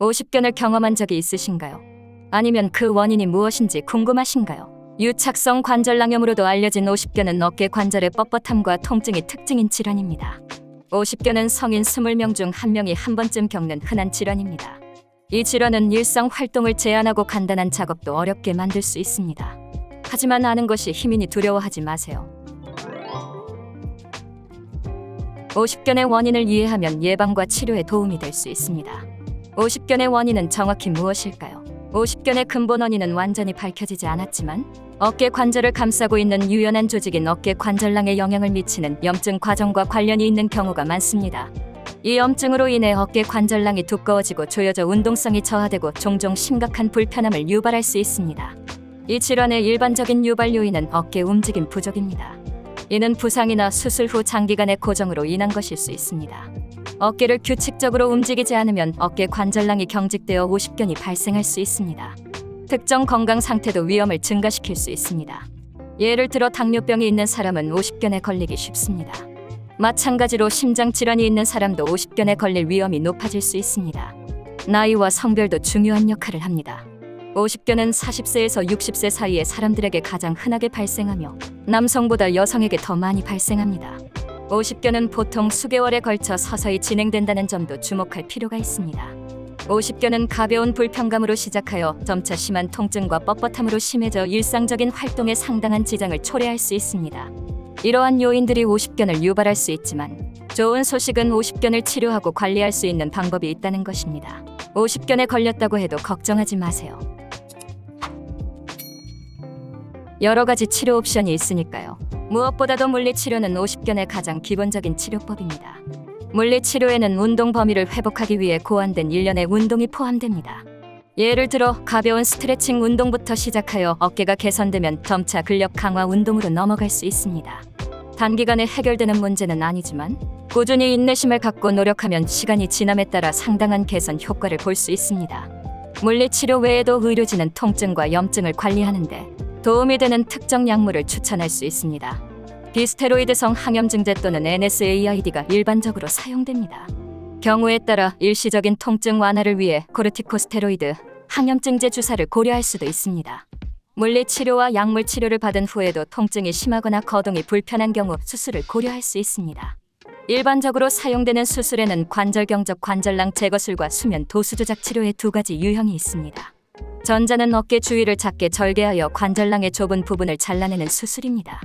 오십견을 경험한 적이 있으신가요? 아니면 그 원인이 무엇인지 궁금하신가요? 유착성 관절낭염으로도 알려진 오십견은 어깨 관절의 뻣뻣함과 통증이 특징인 질환입니다. 오십견은 성인 20명 중 1명이 한 번쯤 겪는 흔한 질환입니다. 이 질환은 일상 활동을 제한하고 간단한 작업도 어렵게 만들 수 있습니다. 하지만 아는 것이 힘이니 두려워하지 마세요. 오십견의 원인을 이해하면 예방과 치료에 도움이 될 수 있습니다. 오십견의 원인은 정확히 무엇일까요? 오십견의 근본 원인은 완전히 밝혀지지 않았지만 어깨 관절을 감싸고 있는 유연한 조직인 어깨 관절낭에 영향을 미치는 염증 과정과 관련이 있는 경우가 많습니다. 이 염증으로 인해 어깨 관절낭이 두꺼워지고 조여져 운동성이 저하되고 종종 심각한 불편함을 유발할 수 있습니다. 이 질환의 일반적인 유발 요인은 어깨 움직임 부족입니다. 이는 부상이나 수술 후 장기간의 고정으로 인한 것일 수 있습니다. 어깨를 규칙적으로 움직이지 않으면 어깨 관절낭이 경직되어 오십견이 발생할 수 있습니다. 특정 건강 상태도 위험을 증가시킬 수 있습니다. 예를 들어 당뇨병이 있는 사람은 오십견에 걸리기 쉽습니다. 마찬가지로 심장질환이 있는 사람도 오십견에 걸릴 위험이 높아질 수 있습니다. 나이와 성별도 중요한 역할을 합니다. 오십견은 40세에서 60세 사이의 사람들에게 가장 흔하게 발생하며 남성보다 여성에게 더 많이 발생합니다. 오십견은 보통 수개월에 걸쳐 서서히 진행된다는 점도 주목할 필요가 있습니다. 오십견은 가벼운 불편감으로 시작하여 점차 심한 통증과 뻣뻣함으로 심해져 일상적인 활동에 상당한 지장을 초래할 수 있습니다. 이러한 요인들이 오십견을 유발할 수 있지만 좋은 소식은 오십견을 치료하고 관리할 수 있는 방법이 있다는 것입니다. 오십견에 걸렸다고 해도 걱정하지 마세요. 여러 가지 치료 옵션이 있으니까요. 무엇보다도 물리치료는 오십견의 가장 기본적인 치료법입니다. 물리치료에는 운동 범위를 회복하기 위해 고안된 일련의 운동이 포함됩니다. 예를 들어 가벼운 스트레칭 운동부터 시작하여 어깨가 개선되면 점차 근력 강화 운동으로 넘어갈 수 있습니다. 단기간에 해결되는 문제는 아니지만 꾸준히 인내심을 갖고 노력하면 시간이 지남에 따라 상당한 개선 효과를 볼 수 있습니다. 물리치료 외에도 의료진은 통증과 염증을 관리하는데 도움이 되는 특정 약물을 추천할 수 있습니다. 비스테로이드성 항염증제 또는 NSAID가 일반적으로 사용됩니다. 경우에 따라 일시적인 통증 완화를 위해 코르티코스테로이드, 항염증제 주사를 고려할 수도 있습니다. 물리치료와 약물치료를 받은 후에도 통증이 심하거나 거동이 불편한 경우 수술을 고려할 수 있습니다. 일반적으로 사용되는 수술에는 관절경적 관절낭 제거술과 수면 도수 조작 치료의 두 가지 유형이 있습니다. 전자는 어깨 주위를 작게 절개하여 관절낭의 좁은 부분을 잘라내는 수술입니다.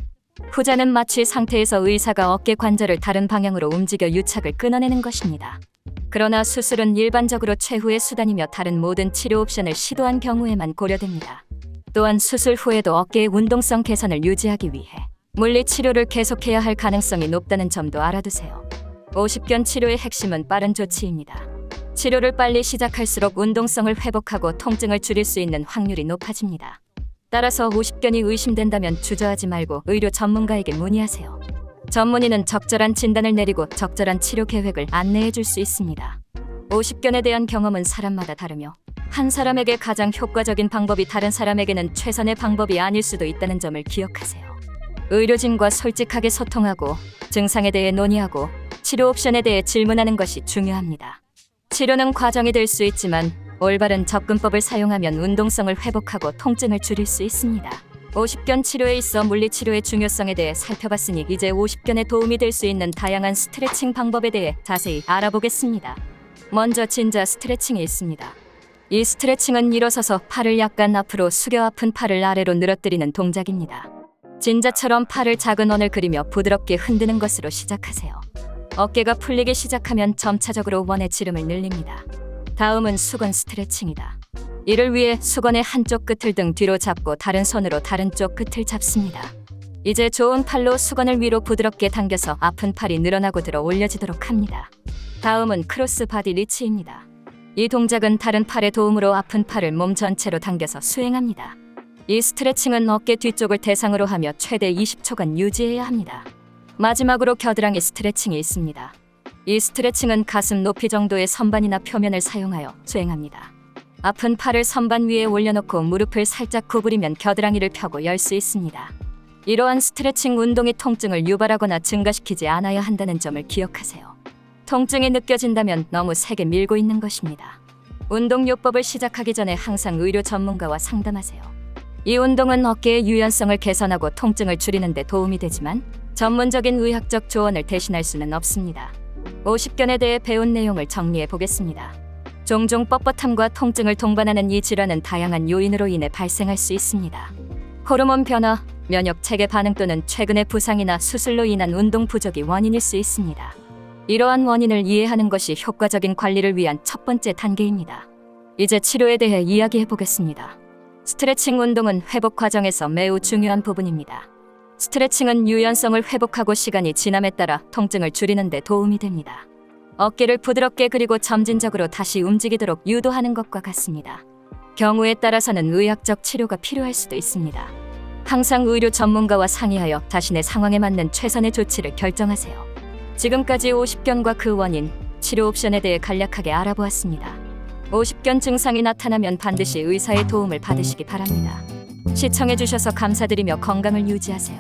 후자는 마취 상태에서 의사가 어깨 관절을 다른 방향으로 움직여 유착을 끊어내는 것입니다. 그러나 수술은 일반적으로 최후의 수단이며 다른 모든 치료 옵션을 시도한 경우에만 고려됩니다. 또한 수술 후에도 어깨의 운동성 개선을 유지하기 위해 물리치료를 계속해야 할 가능성이 높다는 점도 알아두세요. 오십견 치료의 핵심은 빠른 조치입니다. 치료를 빨리 시작할수록 운동성을 회복하고 통증을 줄일 수 있는 확률이 높아집니다. 따라서 오십견이 의심된다면 주저하지 말고 의료 전문가에게 문의하세요. 전문의는 적절한 진단을 내리고 적절한 치료 계획을 안내해 줄 수 있습니다. 오십견에 대한 경험은 사람마다 다르며 한 사람에게 가장 효과적인 방법이 다른 사람에게는 최선의 방법이 아닐 수도 있다는 점을 기억하세요. 의료진과 솔직하게 소통하고 증상에 대해 논의하고 치료 옵션에 대해 질문하는 것이 중요합니다. 치료는 과정이 될 수 있지만 올바른 접근법을 사용하면 운동성을 회복하고 통증을 줄일 수 있습니다. 오십견 치료에 있어 물리치료의 중요성에 대해 살펴봤으니 이제 오십견에 도움이 될 수 있는 다양한 스트레칭 방법에 대해 자세히 알아보겠습니다. 먼저 진자 스트레칭이 있습니다. 이 스트레칭은 일어서서 팔을 약간 앞으로 숙여 아픈 팔을 아래로 늘어뜨리는 동작입니다. 진자처럼 팔을 작은 원을 그리며 부드럽게 흔드는 것으로 시작하세요. 어깨가 풀리기 시작하면 점차적으로 원의 지름을 늘립니다. 다음은 수건 스트레칭이다. 이를 위해 수건의 한쪽 끝을 등 뒤로 잡고 다른 손으로 다른 쪽 끝을 잡습니다. 이제 좋은 팔로 수건을 위로 부드럽게 당겨서 아픈 팔이 늘어나고 들어 올려지도록 합니다. 다음은 크로스 바디 리치입니다. 이 동작은 다른 팔의 도움으로 아픈 팔을 몸 전체로 당겨서 수행합니다. 이 스트레칭은 어깨 뒤쪽을 대상으로 하며 최대 20초간 유지해야 합니다. 마지막으로 겨드랑이 스트레칭이 있습니다. 이 스트레칭은 가슴 높이 정도의 선반이나 표면을 사용하여 수행합니다. 아픈 팔을 선반 위에 올려놓고 무릎을 살짝 구부리면 겨드랑이를 펴고 열 수 있습니다. 이러한 스트레칭 운동이 통증을 유발하거나 증가시키지 않아야 한다는 점을 기억하세요. 통증이 느껴진다면 너무 세게 밀고 있는 것입니다. 운동요법을 시작하기 전에 항상 의료 전문가와 상담하세요. 이 운동은 어깨의 유연성을 개선하고 통증을 줄이는 데 도움이 되지만 전문적인 의학적 조언을 대신할 수는 없습니다. 50견에 대해 배운 내용을 정리해 보겠습니다. 종종 뻣뻣함과 통증을 동반하는 이 질환은 다양한 요인으로 인해 발생할 수 있습니다. 호르몬 변화, 면역 체계 반응 또는 최근의 부상이나 수술로 인한 운동 부족이 원인일 수 있습니다. 이러한 원인을 이해하는 것이 효과적인 관리를 위한 첫 번째 단계입니다. 이제 치료에 대해 이야기해 보겠습니다. 스트레칭 운동은 회복 과정에서 매우 중요한 부분입니다. 스트레칭은 유연성을 회복하고 시간이 지남에 따라 통증을 줄이는 데 도움이 됩니다. 어깨를 부드럽게 그리고 점진적으로 다시 움직이도록 유도하는 것과 같습니다. 경우에 따라서는 의학적 치료가 필요할 수도 있습니다. 항상 의료 전문가와 상의하여 자신의 상황에 맞는 최선의 조치를 결정하세요. 지금까지 50견과 그 원인, 치료 옵션에 대해 간략하게 알아보았습니다. 50견 증상이 나타나면 반드시 의사의 도움을 받으시기 바랍니다. 시청해주셔서 감사드리며 건강을 유지하세요.